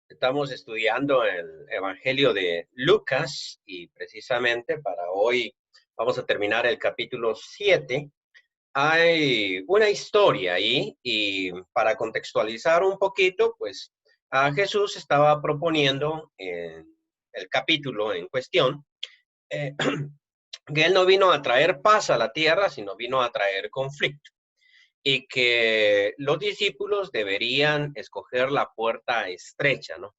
Estamos estudiando el Evangelio de Lucas y precisamente para hoy vamos a terminar el capítulo 7. Hay una historia ahí y para contextualizar un poquito, pues a Jesús estaba proponiendo en el capítulo en cuestión eh, que él no vino a traer paz a la tierra, sino vino a traer conflicto y que los discípulos deberían escoger la puerta estrecha, ¿no?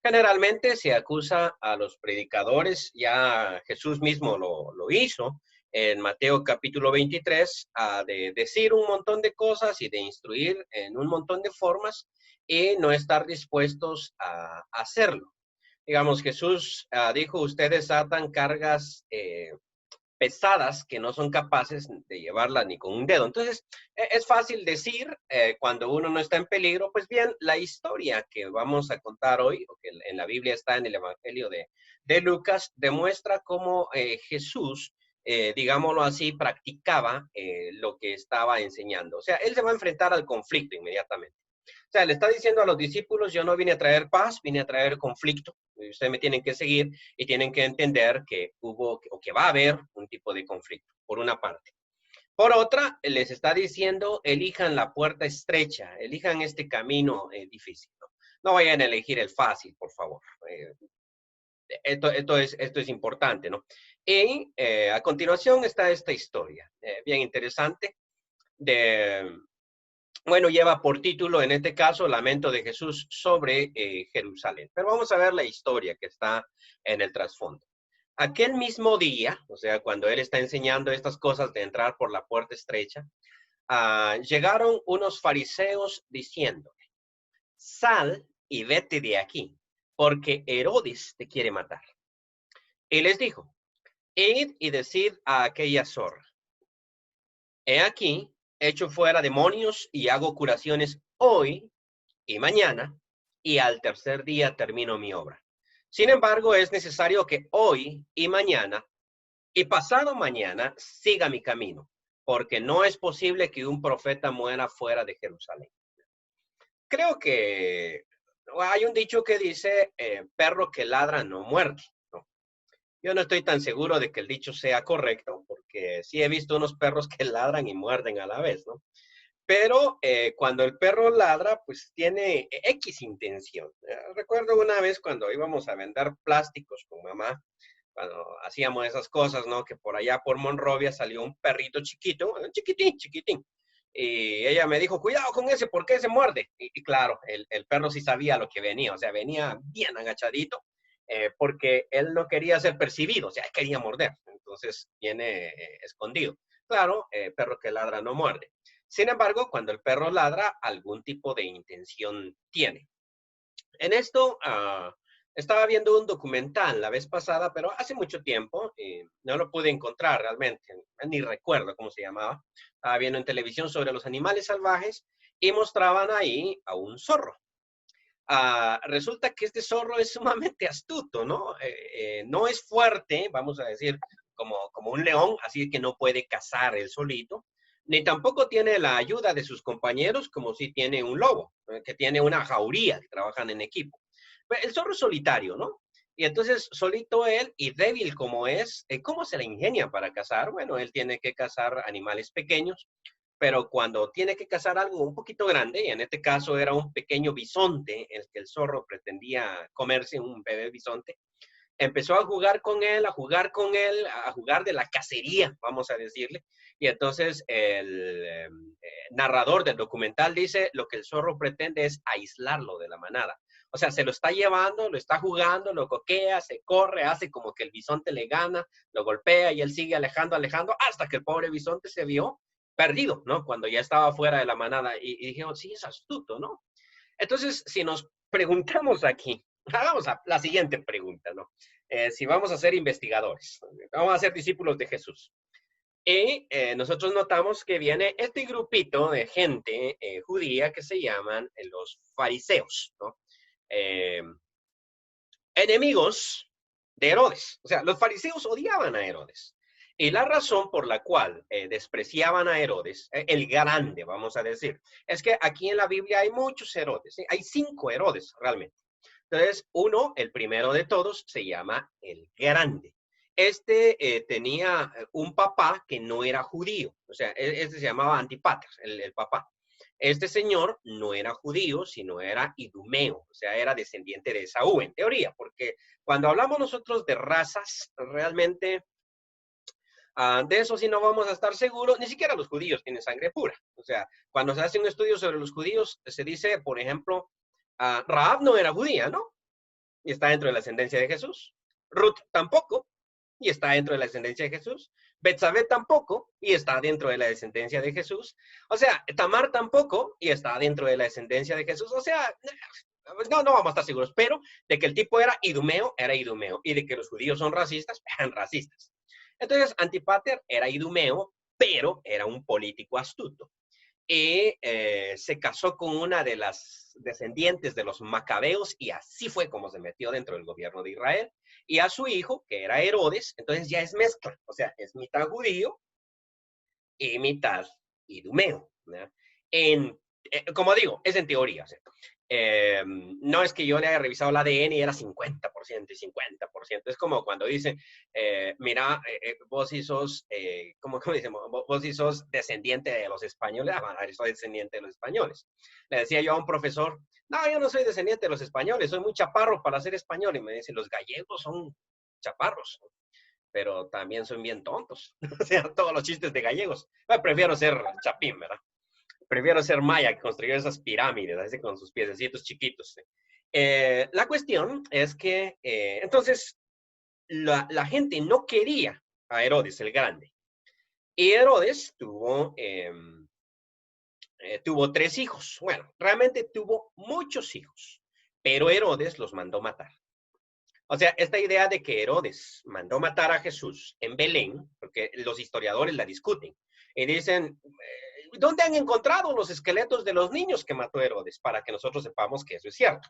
Generalmente se acusa a los predicadores, ya Jesús mismo lo hizo en Mateo capítulo 23, de decir un montón de cosas y de instruir en un montón de formas y no estar dispuestos a hacerlo. Digamos, Jesús dijo, ustedes atan cargas pesadas que no son capaces de llevarla ni con un dedo. Entonces, es fácil decir cuando uno no está en peligro, pues bien, la historia que vamos a contar hoy, o que en la Biblia está en el Evangelio de Lucas, demuestra cómo Jesús, digámoslo así, practicaba lo que estaba enseñando. O sea, él se va a enfrentar al conflicto inmediatamente. O sea, le está diciendo a los discípulos, yo no vine a traer paz, vine a traer conflicto. Ustedes me tienen que seguir y tienen que entender que hubo o que va a haber un tipo de conflicto, por una parte. Por otra, les está diciendo, elijan la puerta estrecha, elijan este camino difícil. No vayan a elegir el fácil, por favor. Esto es importante, ¿no? Y a continuación está esta historia, bien interesante, de bueno, lleva por título, en este caso, Lamento de Jesús sobre Jerusalén. Pero vamos a ver la historia que está en el trasfondo. Aquel mismo día, o sea, cuando él está enseñando estas cosas de entrar por la puerta estrecha, llegaron unos fariseos diciéndole, sal y vete de aquí, porque Herodes te quiere matar. Y les dijo, id y decid a aquella zorra, he aquí, echo fuera demonios y hago curaciones hoy y mañana, y al tercer día termino mi obra. Sin embargo, es necesario que hoy y mañana y pasado mañana siga mi camino, porque no es posible que un profeta muera fuera de Jerusalén. Creo que hay un dicho que dice, perro que ladra no muerde, ¿no? Yo no estoy tan seguro de que el dicho sea correcto, porque sí he visto unos perros que ladran y muerden a la vez, ¿no? Pero cuando el perro ladra, pues tiene X intención. Recuerdo una vez cuando íbamos a vender plásticos con mamá, cuando hacíamos esas cosas, ¿no? Que por allá por Monrovia salió un perrito chiquito, chiquitín, chiquitín. Y ella me dijo, cuidado con ese, ¿por qué se muerde? Y claro, el perro sí sabía lo que venía, o sea, venía bien agachadito, porque él no quería ser percibido, o sea, quería morder. Entonces viene escondido. Claro, perro que ladra no muerde. Sin embargo, cuando el perro ladra, algún tipo de intención tiene. En esto, estaba viendo un documental la vez pasada, pero hace mucho tiempo, no lo pude encontrar realmente, ni recuerdo cómo se llamaba. Estaba viendo en televisión sobre los animales salvajes y mostraban ahí a un zorro. Resulta que este zorro es sumamente astuto, ¿no? No es fuerte, vamos a decir, como un león, así que no puede cazar él solito, ni tampoco tiene la ayuda de sus compañeros como si tiene un lobo, que tiene una jauría, que trabajan en equipo. Pues, el zorro es solitario, ¿no? Y entonces, solito él y débil como es, ¿cómo se le ingenia para cazar? Bueno, él tiene que cazar animales pequeños, pero cuando tiene que cazar algo un poquito grande, y en este caso era un pequeño bisonte, el que el zorro pretendía comerse, un bebé bisonte, empezó a jugar con él, a jugar con él, a jugar de la cacería, vamos a decirle. Y entonces el narrador del documental dice, lo que el zorro pretende es aislarlo de la manada. O sea, se lo está llevando, lo está jugando, lo coquea, se corre, hace como que el bisonte le gana, lo golpea y él sigue alejando, alejando, hasta que el pobre bisonte se vio perdido, ¿no? Cuando ya estaba fuera de la manada. Y dijeron, sí, es astuto, ¿no? Entonces, si nos preguntamos aquí, hagamos la siguiente pregunta, ¿no? Si vamos a ser investigadores, vamos a ser discípulos de Jesús. Y nosotros notamos que viene este grupito de gente judía que se llaman los fariseos, ¿no? Eh, enemigos de Herodes. O sea, los fariseos odiaban a Herodes. Y la razón por la cual despreciaban a Herodes, el grande, vamos a decir, es que aquí en la Biblia hay muchos Herodes, ¿sí? Hay 5 Herodes realmente. Entonces, el primero de todos, se llama el Grande. Tenía un papá que no era judío, o sea, se llamaba Antipater, el papá. Este señor no era judío, sino era idumeo, o sea, era descendiente de Esaú, en teoría, porque cuando hablamos nosotros de razas, realmente de eso sí no vamos a estar seguros, ni siquiera los judíos tienen sangre pura. O sea, cuando se hace un estudio sobre los judíos, se dice, por ejemplo, Rahab no era judía, ¿no? Y está dentro de la ascendencia de Jesús. Ruth tampoco, y está dentro de la descendencia de Jesús. Betsabé tampoco, y está dentro de la descendencia de Jesús. O sea, Tamar tampoco, y está dentro de la descendencia de Jesús. O sea, no vamos a estar seguros, pero de que el tipo era idumeo, y de que los judíos son racistas, eran racistas. Entonces, Antipater era idumeo, pero era un político astuto. Y se casó con una de las descendientes de los macabeos, y así fue como se metió dentro del gobierno de Israel. Y a su hijo, que era Herodes, entonces ya es mezcla, o sea, es mitad judío y mitad idumeo, ¿no? Como digo, es en teoría, ¿sí? No es que yo le haya revisado el ADN y era 50% y 50%. Es como cuando dicen, mira, vos sí sos, ¿cómo decimos? Vos sí sos descendiente de los españoles. Soy descendiente de los españoles. Le decía yo a un profesor, no, yo no soy descendiente de los españoles, soy muy chaparro para ser español. Y me dice, los gallegos son chaparros, pero también son bien tontos. O sea, todos los chistes de gallegos. Prefiero ser chapín, ¿verdad? Prefiero ser maya que construir esas pirámides, así con sus piececitos chiquitos. La cuestión es que, entonces, la gente no quería a Herodes el Grande. Y Herodes tuvo 3 hijos. Bueno, realmente tuvo muchos hijos, pero Herodes los mandó matar. O sea, esta idea de que Herodes mandó matar a Jesús en Belén, porque los historiadores la discuten, y dicen, ¿dónde han encontrado los esqueletos de los niños que mató Herodes? Para que nosotros sepamos que eso es cierto.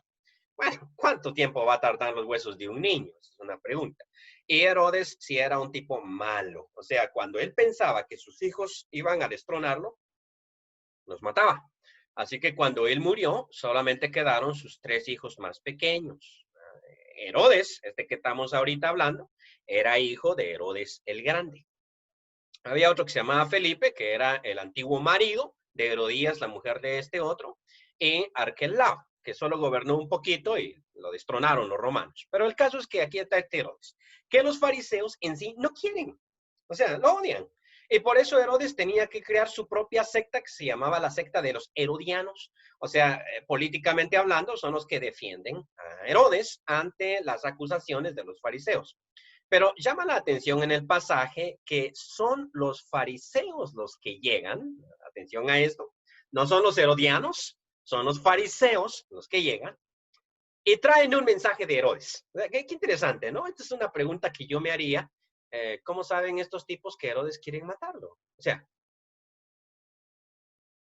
Bueno, ¿cuánto tiempo va a tardar los huesos de un niño? Es una pregunta. Y Herodes sí era un tipo malo. O sea, cuando él pensaba que sus hijos iban a destronarlo, los mataba. Así que cuando él murió, solamente quedaron sus 3 hijos más pequeños. Herodes, que estamos ahorita hablando, era hijo de Herodes el Grande. Había otro que se llamaba Felipe, que era el antiguo marido de Herodías, la mujer de este otro, y Arquelao, que solo gobernó un poquito y lo destronaron los romanos. Pero el caso es que aquí está Herodes, que los fariseos en sí no quieren, o sea, lo odian. Y por eso Herodes tenía que crear su propia secta que se llamaba la secta de los herodianos. O sea, políticamente hablando, son los que defienden a Herodes ante las acusaciones de los fariseos. Pero llama la atención en el pasaje que son los fariseos los que llegan, atención a esto, no son los herodianos, son los fariseos los que llegan y traen un mensaje de Herodes. Qué interesante, ¿no? Esta es una pregunta que yo me haría. ¿Cómo saben estos tipos que Herodes quieren matarlo? O sea,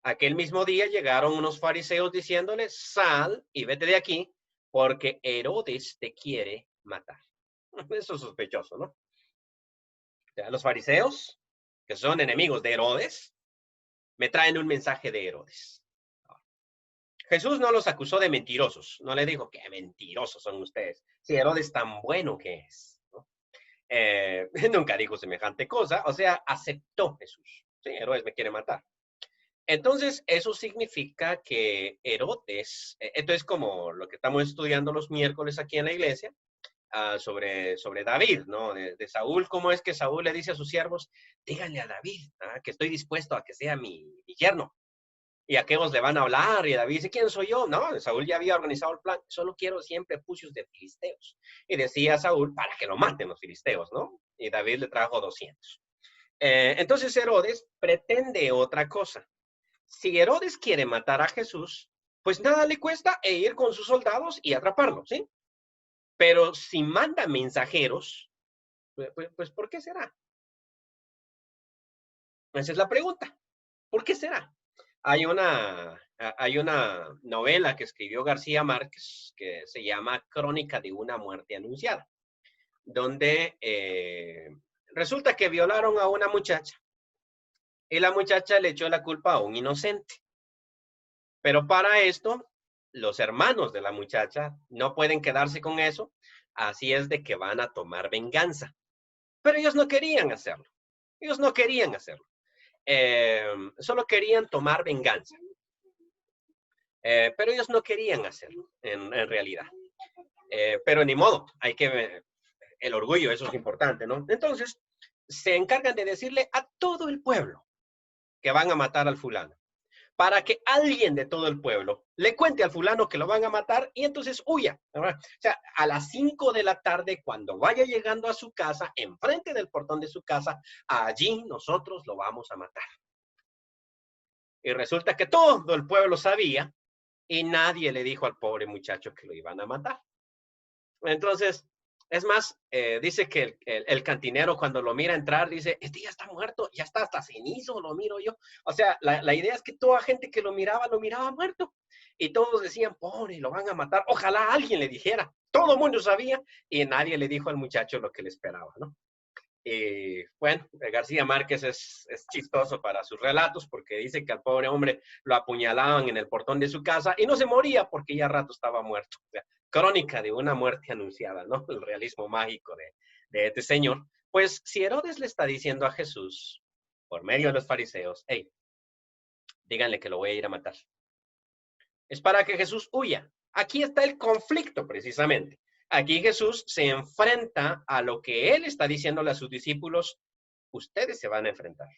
aquel mismo día llegaron unos fariseos diciéndole, sal y vete de aquí porque Herodes te quiere matar. Eso es sospechoso, ¿no? Los fariseos, que son enemigos de Herodes, me traen un mensaje de Herodes. Jesús no los acusó de mentirosos, no le dijo que mentirosos son ustedes, si Herodes tan bueno que es, ¿no? Nunca dijo semejante cosa, o sea, aceptó Jesús. Sí, Herodes me quiere matar. Entonces, eso significa que Herodes, esto es como lo que estamos estudiando los miércoles aquí en la iglesia, sobre David, ¿no? De Saúl, ¿cómo es que Saúl le dice a sus siervos, díganle a David que estoy dispuesto a que sea mi yerno? Y aquellos le van a hablar y David dice, ¿quién soy yo? No, Saúl ya había organizado el plan, solo quiero siempre pucios de filisteos. Y decía Saúl, para que lo maten los filisteos, ¿no? Y David le trajo 200. Entonces Herodes pretende otra cosa. Si Herodes quiere matar a Jesús, pues nada le cuesta ir con sus soldados y atraparlo, ¿sí? Pero si manda mensajeros, pues ¿por qué será? Esa es la pregunta. ¿Por qué será? Hay una novela que escribió García Márquez que se llama Crónica de una muerte anunciada, donde resulta que violaron a una muchacha y la muchacha le echó la culpa a un inocente. Pero para esto los hermanos de la muchacha no pueden quedarse con eso, así es de que van a tomar venganza. Pero ellos no querían hacerlo. Ellos no querían hacerlo. Solo querían tomar venganza. Pero ellos no querían hacerlo, en realidad. Pero ni modo, hay que, el orgullo, eso es importante, ¿no? Entonces, se encargan de decirle a todo el pueblo que van a matar al fulano, para que alguien de todo el pueblo le cuente al fulano que lo van a matar y entonces huya, ¿verdad? O sea, a las 5 de la tarde, cuando vaya llegando a su casa, enfrente del portón de su casa, allí nosotros lo vamos a matar. Y resulta que todo el pueblo sabía y nadie le dijo al pobre muchacho que lo iban a matar. Entonces, es más, dice que el cantinero cuando lo mira entrar dice, este ya está muerto, ya está hasta cenizo, lo miro yo. O sea, la idea es que toda gente que lo miraba muerto. Y todos decían, pobre, lo van a matar. Ojalá alguien le dijera. Todo el mundo sabía y nadie le dijo al muchacho lo que le esperaba, ¿no? Y bueno, García Márquez es chistoso para sus relatos porque dice que al pobre hombre lo apuñalaban en el portón de su casa y no se moría porque ya rato estaba muerto. O sea, crónica de una muerte anunciada, ¿no? El realismo mágico de este señor. Pues si Herodes le está diciendo a Jesús, por medio de los fariseos, hey, díganle que lo voy a ir a matar. Es para que Jesús huya. Aquí está el conflicto precisamente. Aquí Jesús se enfrenta a lo que él está diciéndole a sus discípulos, ustedes se van a enfrentar.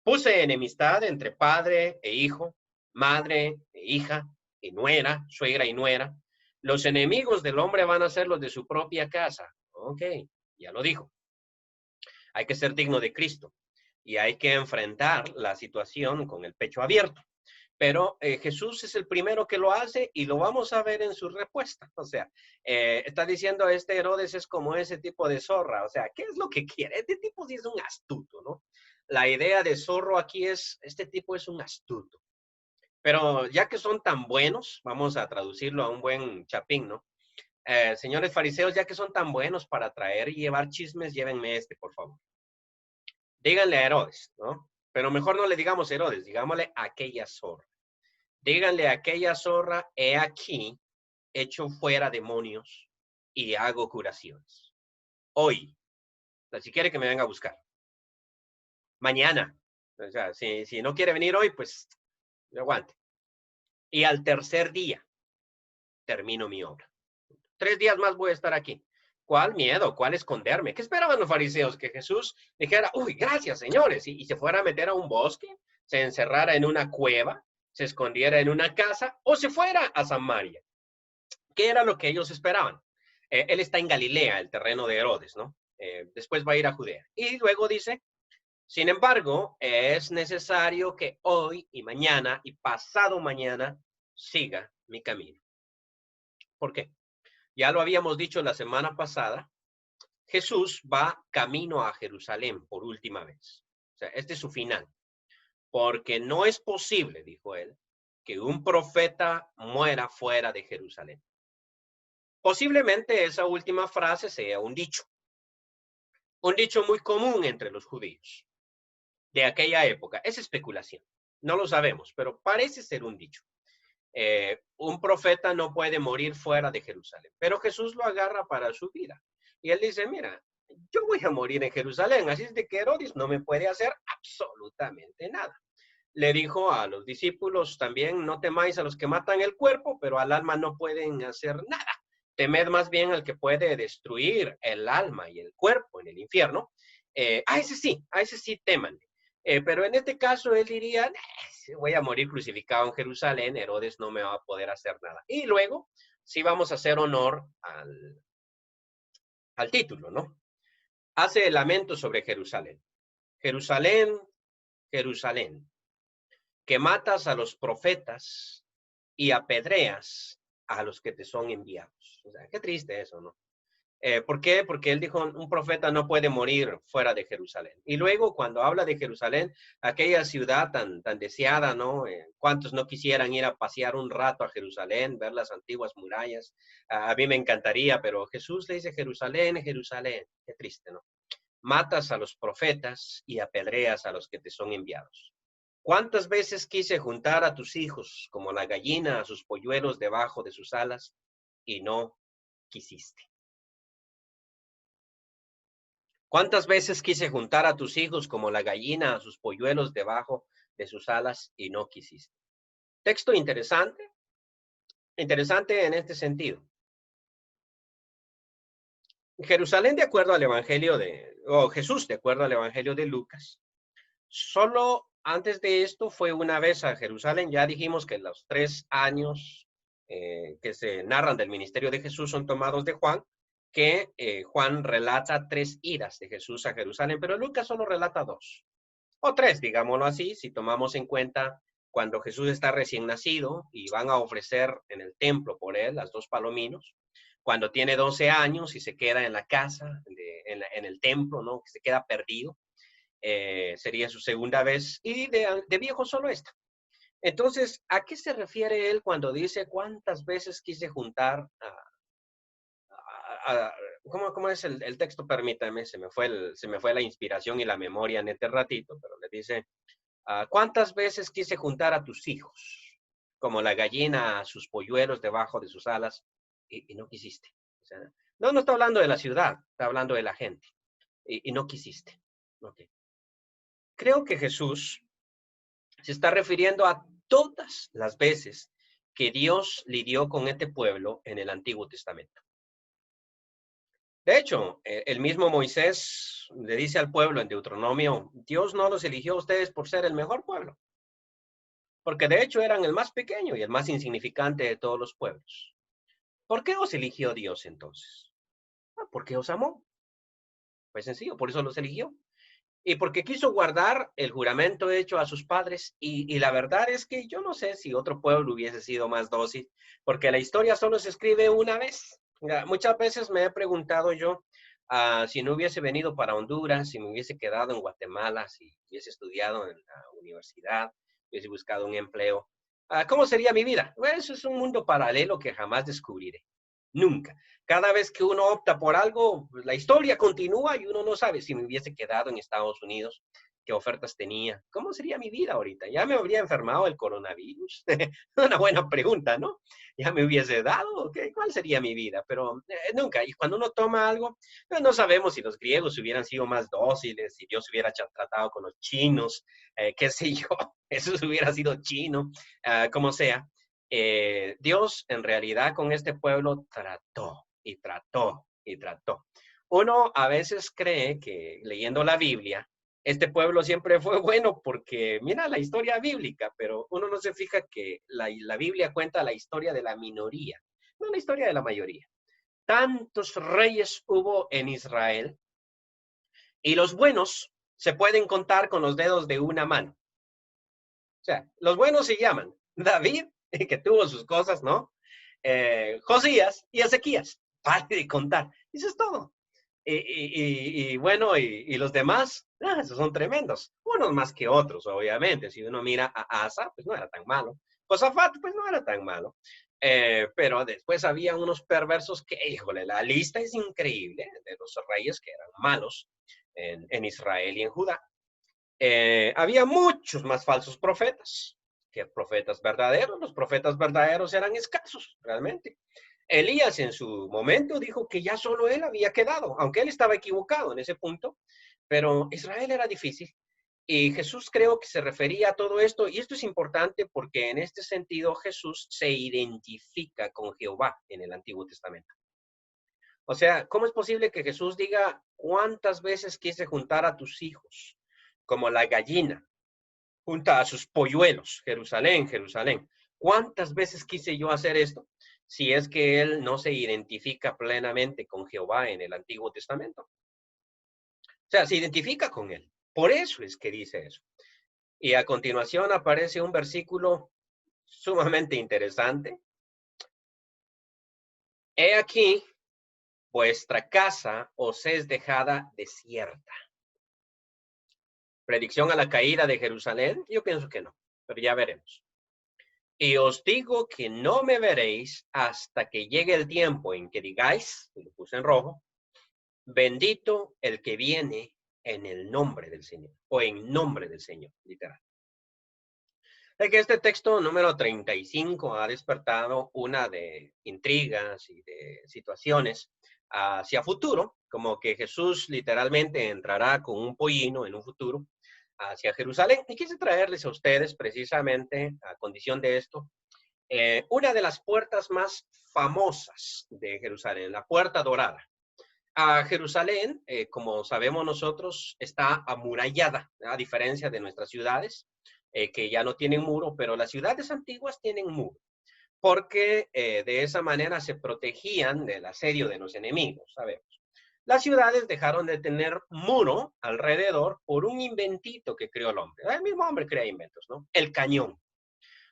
Puse enemistad entre padre e hijo, madre e hija, y nuera, suegra y nuera. Los enemigos del hombre van a ser los de su propia casa. Ok, ya lo dijo. Hay que ser digno de Cristo y hay que enfrentar la situación con el pecho abierto. Pero Jesús es el primero que lo hace y lo vamos a ver en su respuesta. O sea, está diciendo este Herodes es como ese tipo de zorra. O sea, ¿qué es lo que quiere? Este tipo sí es un astuto, ¿no? La idea de zorro aquí es, este tipo es un astuto. Pero ya que son tan buenos, vamos a traducirlo a un buen chapín, ¿no? Señores fariseos, ya que son tan buenos para traer y llevar chismes, llévenme este, por favor. Díganle a Herodes, ¿no? Pero mejor no le digamos Herodes, digámosle aquella zorra. Díganle a aquella zorra, he aquí, echo fuera demonios y hago curaciones. Hoy, si quiere que me venga a buscar. Mañana, o sea, si no quiere venir hoy, pues aguante. Y al tercer día, termino mi obra. 3 días más voy a estar aquí. ¿Cuál miedo? ¿Cuál esconderme? ¿Qué esperaban los fariseos? Que Jesús dijera, uy, gracias, señores, y se fuera a meter a un bosque, se encerrara en una cueva, se escondiera en una casa o se fuera a Samaria. ¿Qué era lo que ellos esperaban? Él está en Galilea, el terreno de Herodes, ¿no? Después va a ir a Judea. Y luego dice, sin embargo, es necesario que hoy y mañana y pasado mañana siga mi camino. ¿Por qué? Ya lo habíamos dicho la semana pasada, Jesús va camino a Jerusalén por última vez. O sea, este es su final. Porque no es posible, dijo él, que un profeta muera fuera de Jerusalén. Posiblemente esa última frase sea un dicho muy común entre los judíos de aquella época. Es especulación, no lo sabemos, pero parece ser un dicho. Un profeta no puede morir fuera de Jerusalén, pero Jesús lo agarra para su vida. Y él dice, mira, yo voy a morir en Jerusalén, así es de que Herodes no me puede hacer absolutamente nada. Le dijo a los discípulos también, no temáis a los que matan el cuerpo, pero al alma no pueden hacer nada. Temed más bien al que puede destruir el alma y el cuerpo en el infierno. A ese sí teman. Pero en este caso él diría, voy a morir crucificado en Jerusalén, Herodes no me va a poder hacer nada. Y luego sí vamos a hacer honor al título, ¿no? Hace el lamento sobre Jerusalén. Jerusalén, Jerusalén, que matas a los profetas y apedreas a los que te son enviados. O sea, qué triste eso, ¿no? ¿Por qué? Porque él dijo, un profeta no puede morir fuera de Jerusalén. Y luego cuando habla de Jerusalén, aquella ciudad tan deseada, ¿no? ¿Cuántos no quisieran ir a pasear un rato a Jerusalén, ver las antiguas murallas? A mí me encantaría, pero Jesús le dice, Jerusalén, Jerusalén. Qué triste, ¿no? Matas a los profetas y apedreas a los que te son enviados. ¿Cuántas veces quise juntar a tus hijos como la gallina a sus polluelos debajo de sus alas y no quisiste? ¿Cuántas veces quise juntar a tus hijos como la gallina a sus polluelos debajo de sus alas y no quisiste? Texto interesante, interesante en este sentido. Jerusalén, de acuerdo al Evangelio o Jesús, de acuerdo al Evangelio de Lucas, solo antes de esto fue una vez a Jerusalén. Ya dijimos que los 3 años que se narran del ministerio de Jesús son tomados de Juan, que Juan relata 3 idas de Jesús a Jerusalén, pero Lucas solo relata 2, o 3, digámoslo así, si tomamos en cuenta cuando Jesús está recién nacido y van a ofrecer en el templo por él las 2 palominos, cuando tiene 12 años y se queda en la casa, en el templo, ¿no? Que se queda perdido, sería su segunda vez, y de viejo solo esta. Entonces, ¿a qué se refiere él cuando dice cuántas veces quise juntar ¿cómo es el texto? Permítame, se me fue la inspiración y la memoria en este ratito, pero le dice, ¿cuántas veces quise juntar a tus hijos, como la gallina a sus polluelos debajo de sus alas, y no quisiste? O sea, no está hablando de la ciudad, está hablando de la gente, y no quisiste. Okay. Creo que Jesús se está refiriendo a todas las veces que Dios lidió con este pueblo en el Antiguo Testamento. De hecho, el mismo Moisés le dice al pueblo en Deuteronomio, Dios no los eligió a ustedes por ser el mejor pueblo, porque de hecho eran el más pequeño y el más insignificante de todos los pueblos. ¿Por qué os eligió Dios entonces? Porque os amó. Pues sencillo, por eso los eligió. Y porque quiso guardar el juramento hecho a sus padres. Y la verdad es que yo no sé si otro pueblo hubiese sido más dócil, porque la historia solo se escribe una vez. Muchas veces me he preguntado yo, si no hubiese venido para Honduras, si me hubiese quedado en Guatemala, si hubiese estudiado en la universidad, hubiese buscado un empleo, ¿cómo sería mi vida? Bueno, eso es un mundo paralelo que jamás descubriré. Nunca. Cada vez que uno opta por algo, pues, la historia continúa y uno no sabe si me hubiese quedado en Estados Unidos, qué ofertas tenía, cómo sería mi vida ahorita. ¿Ya me habría enfermado el coronavirus? Una buena pregunta, ¿no? ¿Ya me hubiese dado? ¿Okay? ¿Cuál sería mi vida? Pero nunca. Y cuando uno toma algo, pues no sabemos si los griegos hubieran sido más dóciles, si Dios hubiera tratado con los chinos, qué sé yo, eso hubiera sido chino, como sea. Dios en realidad con este pueblo trató y trató y trató. Uno a veces cree que leyendo la Biblia, este pueblo siempre fue bueno porque mira la historia bíblica, pero uno no se fija que la Biblia cuenta la historia de la minoría, no la historia de la mayoría. Tantos reyes hubo en Israel y los buenos se pueden contar con los dedos de una mano. O sea, los buenos se llaman David, que tuvo sus cosas, ¿no? Josías y Ezequías. Pare de contar. Eso es todo. Y bueno, y los demás, esos son tremendos. Unos más que otros, obviamente. Si uno mira a Asa, pues no era tan malo. Josafat, pues no era tan malo. Pero después había unos perversos que, híjole, la lista es increíble de los reyes que eran malos en Israel y en Judá. Había muchos más falsos profetas que profetas verdaderos. Los profetas verdaderos eran escasos, realmente. Elías en su momento dijo que ya solo él había quedado, aunque él estaba equivocado en ese punto, pero Israel era difícil. Y Jesús creo que se refería a todo esto, y esto es importante porque en este sentido Jesús se identifica con Jehová en el Antiguo Testamento. O sea, ¿cómo es posible que Jesús diga cuántas veces quise juntar a tus hijos como la gallina junta a sus polluelos, Jerusalén, Jerusalén? ¿Cuántas veces quise yo hacer esto? Si es que él no se identifica plenamente con Jehová en el Antiguo Testamento. O sea, se identifica con él. Por eso es que dice eso. Y a continuación aparece un versículo sumamente interesante. He aquí, vuestra casa os es dejada desierta. ¿Predicción a la caída de Jerusalén? Yo pienso que no, pero ya veremos. Y os digo que no me veréis hasta que llegue el tiempo en que digáis, y lo puse en rojo, bendito el que viene en el nombre del Señor, o en nombre del Señor, literal. Es que este texto número 35 ha despertado una de intrigas y de situaciones hacia futuro, como que Jesús literalmente entrará con un pollino en un futuro hacia Jerusalén. Y quise traerles a ustedes precisamente, a condición de esto, una de las puertas más famosas de Jerusalén, la Puerta Dorada. A Jerusalén, como sabemos nosotros, está amurallada, a diferencia de nuestras ciudades, que ya no tienen muro, pero las ciudades antiguas tienen muro, porque de esa manera se protegían del asedio de los enemigos, sabemos. Las ciudades dejaron de tener muro alrededor por un inventito que creó el hombre. El mismo hombre crea inventos, ¿no? El cañón.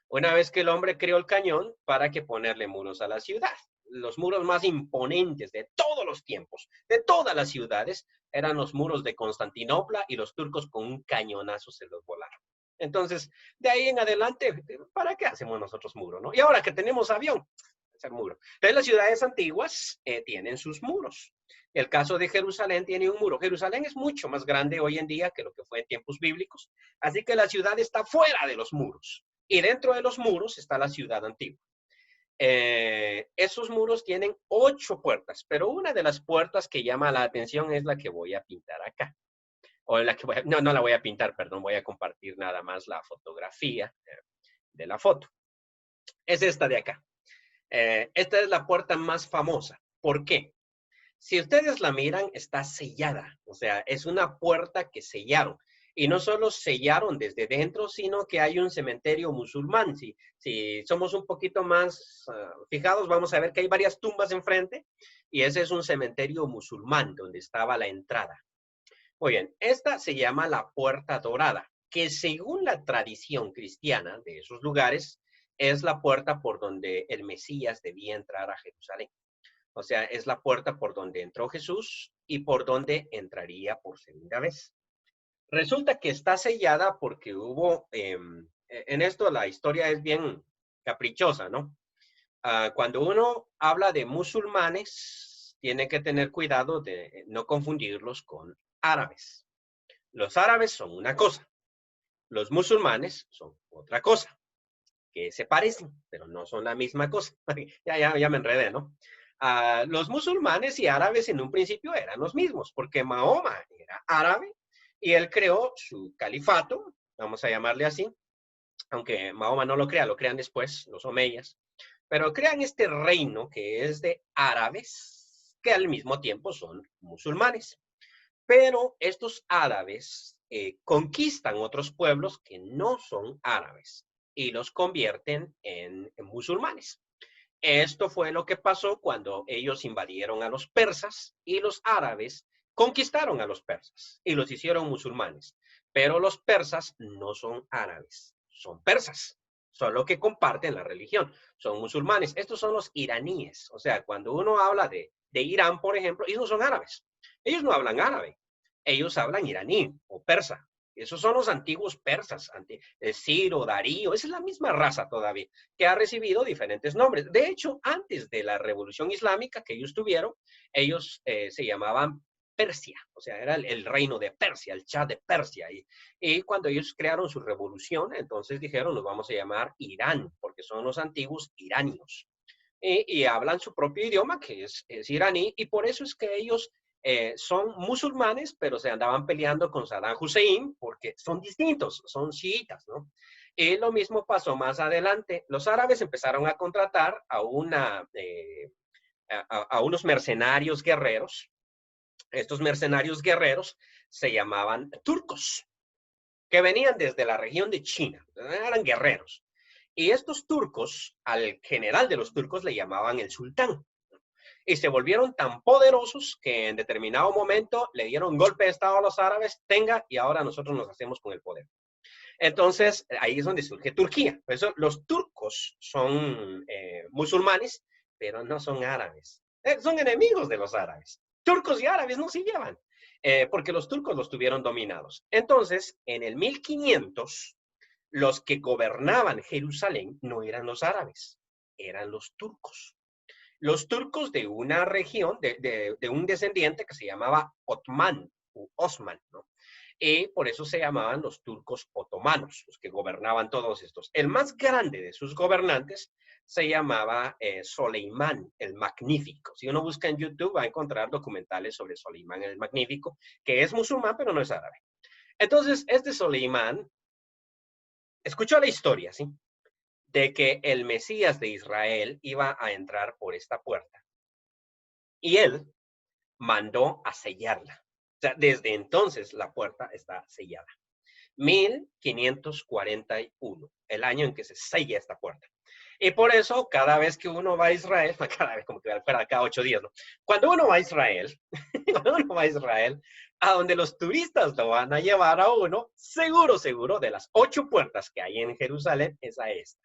Una vez que el hombre creó el cañón, ¿para qué ponerle muros a la ciudad? Los muros más imponentes de todos los tiempos, de todas las ciudades, eran los muros de Constantinopla, y los turcos con un cañonazo se los volaron. Entonces, de ahí en adelante, ¿para qué hacemos nosotros muro, no? Y ahora que tenemos avión, hacer muro. Entonces, las ciudades antiguas tienen sus muros. El caso de Jerusalén tiene un muro. Jerusalén es mucho más grande hoy en día que lo que fue en tiempos bíblicos, así que la ciudad está fuera de los muros. Y dentro de los muros está la ciudad antigua. Esos muros tienen 8 puertas, pero una de las puertas que llama la atención es la que voy a pintar acá. O la que no la voy a pintar, perdón, voy a compartir nada más la fotografía de la foto. Es esta de acá. Esta es la puerta más famosa. ¿Por qué? Si ustedes la miran, está sellada. O sea, es una puerta que sellaron. Y no solo sellaron desde dentro, sino que hay un cementerio musulmán. Si somos un poquito más fijados, vamos a ver que hay varias tumbas enfrente, y ese es un cementerio musulmán donde estaba la entrada. Muy bien, esta se llama la Puerta Dorada, que según la tradición cristiana de esos lugares, es la puerta por donde el Mesías debía entrar a Jerusalén. O sea, es la puerta por donde entró Jesús y por donde entraría por segunda vez. Resulta que está sellada porque hubo, en esto la historia es bien caprichosa, ¿no? Cuando uno habla de musulmanes, tiene que tener cuidado de no confundirlos con árabes. Los árabes son una cosa, los musulmanes son otra cosa, que se parecen, pero no son la misma cosa. Ya me enredé, ¿no? Los musulmanes y árabes en un principio eran los mismos, porque Mahoma era árabe y él creó su califato, vamos a llamarle así, aunque Mahoma no lo crea, lo crean después los omeyas, pero crean este reino que es de árabes, que al mismo tiempo son musulmanes. Pero estos árabes conquistan otros pueblos que no son árabes y los convierten en musulmanes. Esto fue lo que pasó cuando ellos invadieron a los persas, y los árabes conquistaron a los persas y los hicieron musulmanes. Pero los persas no son árabes, son persas, solo que comparten la religión, son musulmanes. Estos son los iraníes. O sea, cuando uno habla de Irán, por ejemplo, ellos no son árabes, ellos no hablan árabe, ellos hablan iraní o persa. Esos son los antiguos persas, Ciro, Darío, esa es la misma raza todavía, que ha recibido diferentes nombres. De hecho, antes de la revolución islámica que ellos tuvieron, ellos se llamaban Persia, o sea, era el reino de Persia, el Shah de Persia. Y cuando ellos crearon su revolución, entonces dijeron, nos vamos a llamar Irán, porque son los antiguos iranios. Y hablan su propio idioma, que es iraní, y por eso es que ellos son musulmanes, pero se andaban peleando con Saddam Hussein, porque son distintos, son chiitas, ¿no? Y lo mismo pasó más adelante. Los árabes empezaron a contratar a unos mercenarios guerreros. Estos mercenarios guerreros se llamaban turcos, que venían desde la región de China, eran guerreros. Y estos turcos, al general de los turcos le llamaban el sultán. Y se volvieron tan poderosos que en determinado momento le dieron golpe de estado a los árabes, tenga, y ahora nosotros nos hacemos con el poder. Entonces, ahí es donde surge Turquía. Por eso los turcos son musulmanes, pero no son árabes. Son enemigos de los árabes. Turcos y árabes no se llevan, porque los turcos los tuvieron dominados. Entonces, en el 1500, los que gobernaban Jerusalén no eran los árabes, eran los turcos. Los turcos de una región, de un descendiente que se llamaba Otman, o Osman, ¿no? y por eso se llamaban los turcos otomanos, los que gobernaban todos estos. El más grande de sus gobernantes se llamaba Soleimán el Magnífico. Si uno busca en YouTube va a encontrar documentales sobre Soleimán el Magnífico, que es musulmán pero no es árabe. Entonces, este Soleimán escuchó la historia, ¿sí? De que el Mesías de Israel iba a entrar por esta puerta. Y él mandó a sellarla. O sea, desde entonces la puerta está sellada. 1541, el año en que se sella esta puerta. Y por eso, cada vez que uno va a Israel, cada vez como que fuera cada 8 días, ¿no? Cuando uno va a Israel, a donde los turistas lo van a llevar a uno, seguro, seguro, de las 8 puertas que hay en Jerusalén, es a esta.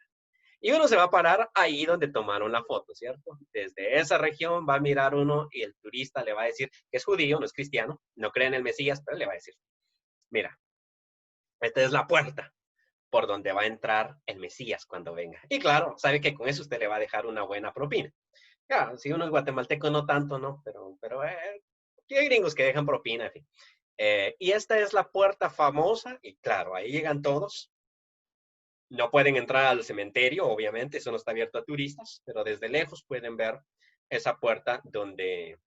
Y uno se va a parar ahí donde tomaron la foto, ¿cierto? Desde esa región va a mirar uno y el turista le va a decir que es judío, no es cristiano, no cree en el Mesías, pero le va a decir, mira, esta es la puerta por donde va a entrar el Mesías cuando venga. Y claro, sabe que con eso usted le va a dejar una buena propina. Claro, si uno es guatemalteco, no tanto, ¿no? Pero hay gringos que dejan propina, en fin. Y esta es la puerta famosa, y claro, ahí llegan todos. No pueden entrar al cementerio, obviamente, eso no está abierto a turistas, pero desde lejos pueden ver esa puerta donde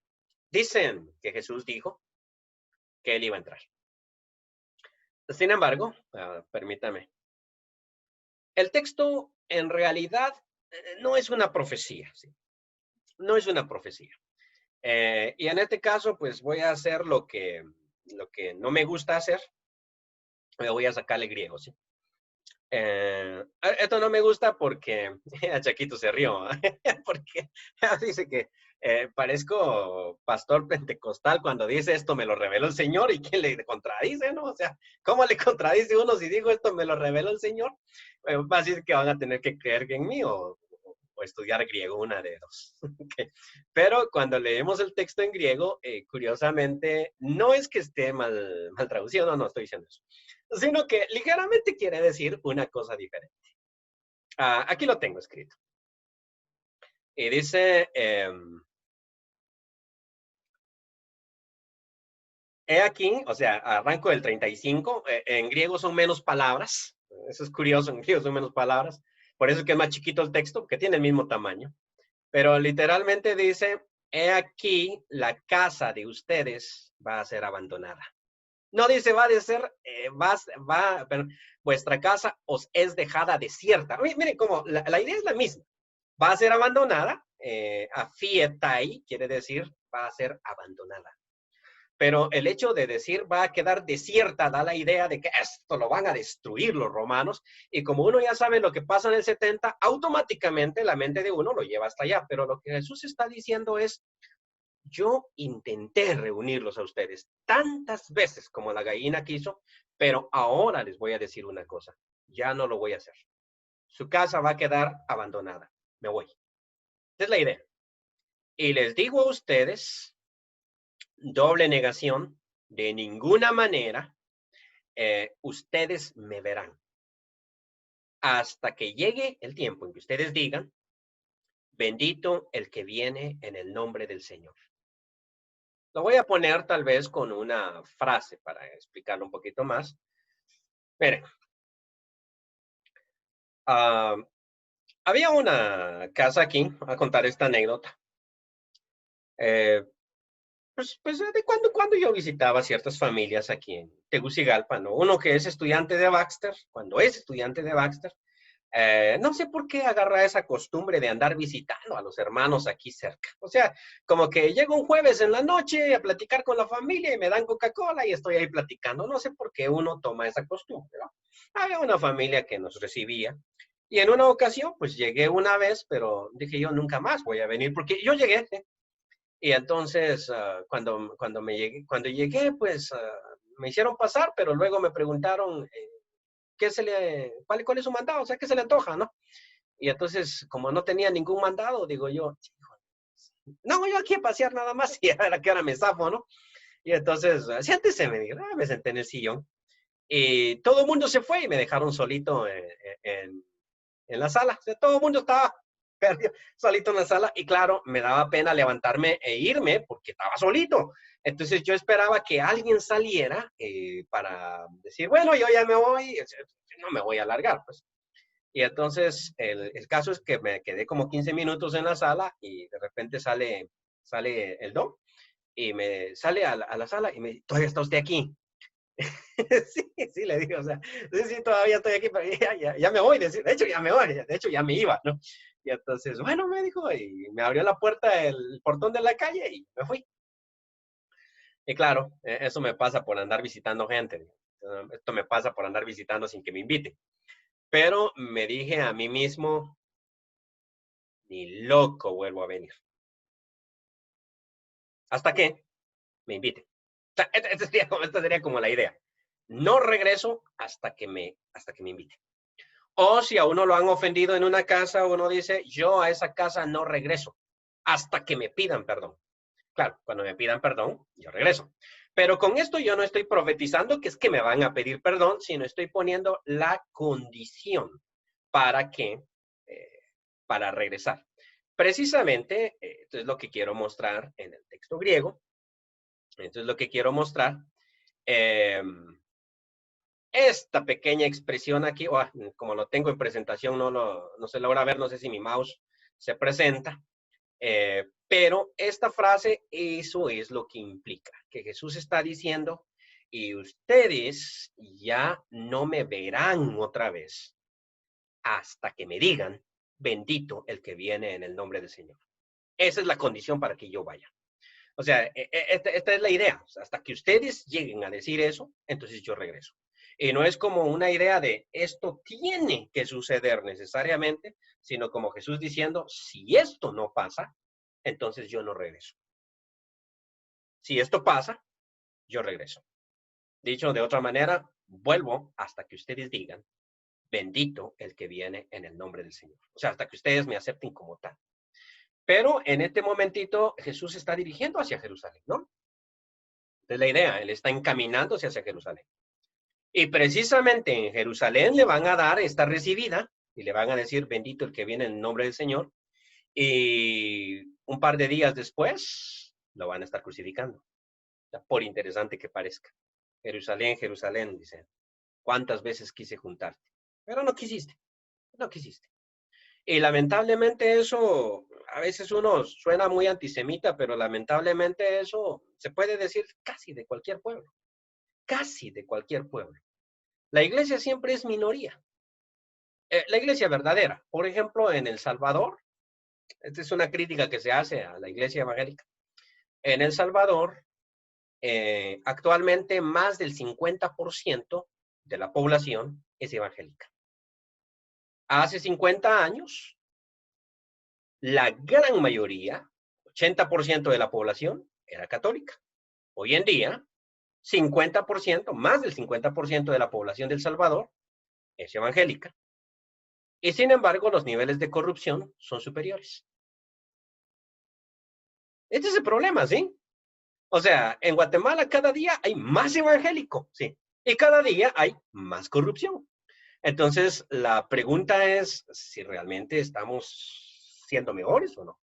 dicen que Jesús dijo que él iba a entrar. Sin embargo, permítame, el texto en realidad no es una profecía, ¿sí? No es una profecía. Y en este caso, pues voy a hacer lo que no me gusta hacer, me voy a sacarle griego, ¿sí? Esto no me gusta porque Chaquito se rió, porque dice que parezco pastor pentecostal cuando dice esto me lo reveló el Señor y quién le contradice, ¿no? O sea, ¿cómo le contradice uno si digo esto me lo reveló el Señor? Va a decir que van a tener que creer en mí o estudiar griego, una de dos. Okay. Pero cuando leemos el texto en griego, curiosamente, no es que esté mal traducido, no estoy diciendo eso, sino que ligeramente quiere decir una cosa diferente. Aquí lo tengo escrito. Y dice, he aquí, o sea, arranco del 35, en griego son menos palabras, eso es curioso, en griego son menos palabras, por eso es que es más chiquito el texto, porque tiene el mismo tamaño, pero literalmente dice, he aquí, la casa de ustedes va a ser abandonada. No dice va a ser, pero vuestra casa os es dejada desierta. Miren cómo la idea es la misma. Va a ser abandonada, afietai quiere decir va a ser abandonada. Pero el hecho de decir va a quedar desierta da la idea de que esto lo van a destruir los romanos. Y como uno ya sabe lo que pasa en el 70, automáticamente la mente de uno lo lleva hasta allá. Pero lo que Jesús está diciendo es, yo intenté reunirlos a ustedes tantas veces como la gallina quiso, pero ahora les voy a decir una cosa, ya no lo voy a hacer. Su casa va a quedar abandonada. Me voy. Esa es la idea. Y les digo a ustedes, doble negación, de ninguna manera ustedes me verán. Hasta que llegue el tiempo en que ustedes digan, bendito el que viene en el nombre del Señor. Lo voy a poner tal vez con una frase para explicarlo un poquito más. Miren, había una casa aquí, voy a contar esta anécdota. Pues de cuando en cuando yo visitaba ciertas familias aquí en Tegucigalpa, ¿no? Uno que es estudiante de Baxter, cuando es estudiante de Baxter, no sé por qué agarra esa costumbre de andar visitando a los hermanos aquí cerca. O sea, como que llego un jueves en la noche a platicar con la familia y me dan Coca-Cola y estoy ahí platicando. No sé por qué uno toma esa costumbre, ¿no? Había una familia que nos recibía y en una ocasión, pues llegué una vez, pero dije yo nunca más voy a venir porque yo llegué, ¿eh? Y entonces, cuando llegué, pues me hicieron pasar, pero luego me preguntaron cuál es su mandado, o sea, qué se le antoja, ¿no? Y entonces, como no tenía ningún mandado, digo yo, no, yo aquí a pasear nada más y a la que ahora me zafo, ¿no? Y entonces, siéntese, me dijo, me senté en el sillón. Y todo el mundo se fue y me dejaron solito en la sala. O sea, todo el mundo estaba perdió solito en la sala y claro, me daba pena levantarme e irme porque estaba solito. Entonces yo esperaba que alguien saliera para decir, bueno, yo ya me voy, no me voy a alargar, pues. Y entonces el caso es que me quedé como 15 minutos en la sala y de repente sale el don y me sale a la sala y me dice, ¿todavía está usted aquí? Sí, sí, le digo, o sea, sí, sí, todavía estoy aquí, pero ya me voy, de hecho ya me voy, de hecho ya me iba, ¿no? Y entonces, bueno, me dijo, y me abrió la puerta, el portón de la calle y me fui. Y claro, eso me pasa por andar visitando gente, esto me pasa por andar visitando sin que me inviten. Pero me dije a mí mismo, ni loco vuelvo a venir, hasta que me inviten. O sea, esta sería como la idea. No regreso hasta que me inviten. O si a uno lo han ofendido en una casa, uno dice, yo a esa casa no regreso hasta que me pidan perdón. Claro, cuando me pidan perdón, yo regreso. Pero con esto yo no estoy profetizando que es que me van a pedir perdón, sino estoy poniendo la condición para que, eh, para regresar. Precisamente, esto es lo que quiero mostrar en el texto griego. Esto es lo que quiero mostrar. Eh, esta pequeña expresión aquí, como lo tengo en presentación, no se logra ver, no sé si mi mouse se presenta, pero esta frase, eso es lo que implica, que Jesús está diciendo, y ustedes ya no me verán otra vez hasta que me digan, bendito el que viene en el nombre del Señor. Esa es la condición para que yo vaya. O sea, esta es la idea. O sea, hasta que ustedes lleguen a decir eso, entonces yo regreso. Y no es como una idea de esto tiene que suceder necesariamente, sino como Jesús diciendo, si esto no pasa, entonces yo no regreso. Si esto pasa, yo regreso. Dicho de otra manera, vuelvo hasta que ustedes digan, bendito el que viene en el nombre del Señor. O sea, hasta que ustedes me acepten como tal. Pero en este momentito Jesús está dirigiendo hacia Jerusalén, ¿no? Es la idea, él está encaminándose hacia Jerusalén. Y precisamente en Jerusalén le van a dar esta recibida y le van a decir, bendito el que viene en el nombre del Señor. Y un par de días después lo van a estar crucificando, por interesante que parezca. Jerusalén, Jerusalén, dice, ¿cuántas veces quise juntarte? Pero no quisiste, no quisiste. Y lamentablemente eso, a veces uno suena muy antisemita, pero lamentablemente eso se puede decir casi de cualquier pueblo, casi de cualquier pueblo. La iglesia siempre es minoría. La iglesia verdadera, por ejemplo, en El Salvador, esta es una crítica que se hace a la iglesia evangélica. En El Salvador, actualmente más del 50% de la población es evangélica. Hace 50 años, la gran mayoría, 80% de la población, era católica. Hoy en día, 50%, más del 50% de la población del Salvador es evangélica. Y sin embargo, los niveles de corrupción son superiores. Este es el problema, ¿sí? O sea, en Guatemala cada día hay más evangélico, ¿sí? Y cada día hay más corrupción. Entonces, la pregunta es si realmente estamos siendo mejores o no.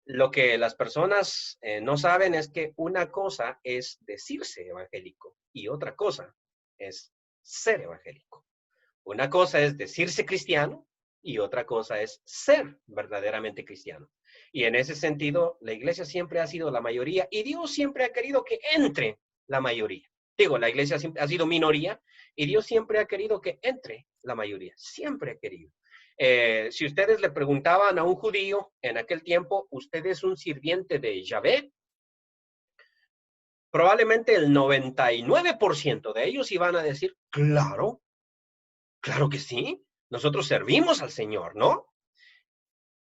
Lo que las personas no saben es que una cosa es decirse evangélico y otra cosa es ser evangélico. Una cosa es decirse cristiano y otra cosa es ser verdaderamente cristiano. Y en ese sentido, la iglesia siempre ha sido la mayoría y Dios siempre ha querido que entre la mayoría. Digo, la iglesia ha sido minoría y Dios siempre ha querido que entre la mayoría. Siempre ha querido. Si ustedes le preguntaban a un judío en aquel tiempo, ¿usted es un sirviente de Yahvé? Probablemente el 99% de ellos iban a decir, claro, claro que sí. Nosotros servimos al Señor, ¿no?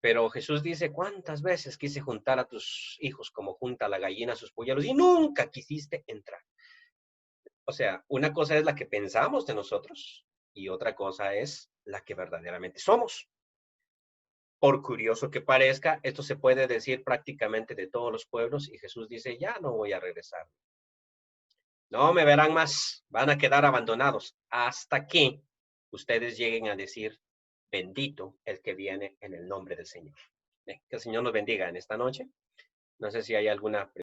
Pero Jesús dice, ¿cuántas veces quise juntar a tus hijos como junta la gallina a sus polluelos y nunca quisiste entrar? O sea, una cosa es la que pensamos de nosotros y otra cosa es la que verdaderamente somos. Por curioso que parezca, esto se puede decir prácticamente de todos los pueblos y Jesús dice, ya no voy a regresar. No me verán más, van a quedar abandonados hasta que ustedes lleguen a decir, bendito el que viene en el nombre del Señor. Que el Señor nos bendiga en esta noche. No sé si hay alguna pregunta.